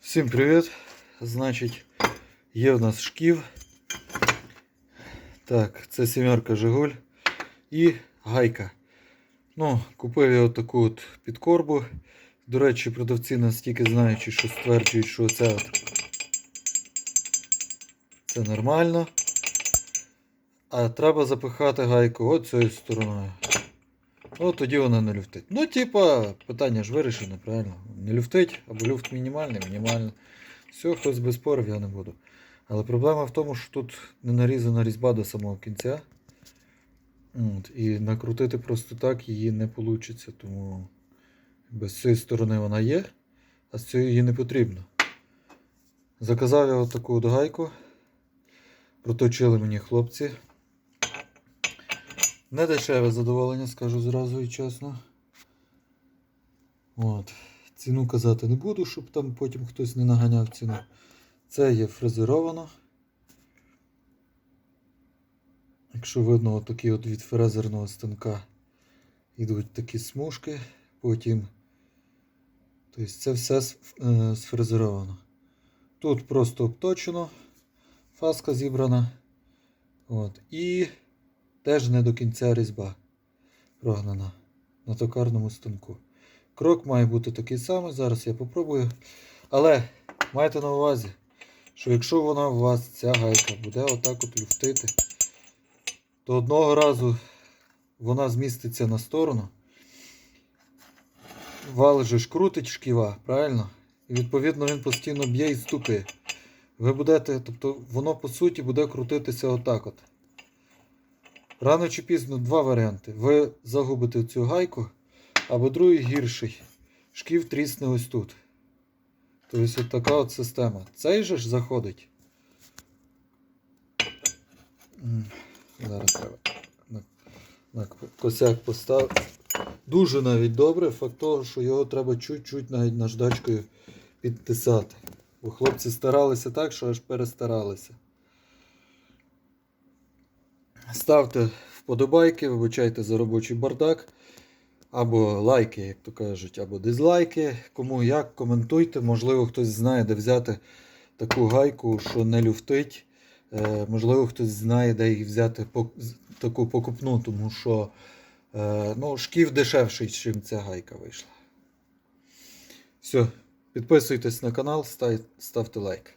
Всім привіт! Значить, є в нас шків. Так, це сімерка Жигуль і гайка. Ну, купив я отаку от підкорбу. До речі, продавці настільки знаючи, що стверджують, що це нормально. А треба запихати гайку от цією стороною. От тоді вона не люфтить. Ну, типа, питання ж вирішене, правильно? Не люфтить, або люфт мінімальний, мінімальний. Все, хтось без спорів, я не буду. Але проблема в тому, що тут не нарізана різьба до самого кінця. І накрутити просто так її не вийде. Тому з цієї сторони вона є, а з цієї її не потрібно. Заказав я отаку от гайку. Проточили мені хлопці. Не дешеве задоволення, скажу зразу і чесно. От. Ціну казати не буду, щоб там потім хтось не наганяв ціну. Це є фрезеровано. Якщо видно, отакі от від фрезерного станка йдуть такі смужки. Потім, тобто це все сфрезеровано. Тут просто обточено, фаска зібрана. От. І теж не до кінця різьба прогнана на токарному станку. Крок має бути такий самий, зараз я попробую. Але майте на увазі, що якщо вона у вас, ця гайка, буде отак от люфтити, то одного разу вона зміститься на сторону. Вал же ж крутить шківа, правильно? І відповідно він постійно б'є і ступи. Ви будете, тобто воно по суті буде крутитися отак от. Рано чи пізно два варіанти. Ви загубите цю гайку, або другий гірший. Шків трісне ось тут. Тобто от така от система. Цей же ж заходить. Зараз треба на косяк поставити. Дуже навіть добре. Факт того, що його треба чуть-чуть навіть наждачкою підтисати. Бо хлопці старалися так, що аж перестаралися. Ставте вподобайки, вибачайте за робочий бардак. Або лайки, як то кажуть, або дизлайки. Кому як, коментуйте. Можливо, хтось знає, де взяти таку гайку, що не люфтить. Можливо, хтось знає, де їх взяти таку покупну, тому що шків дешевший, ніж ця гайка вийшла. Все, підписуйтесь на канал, ставте лайк.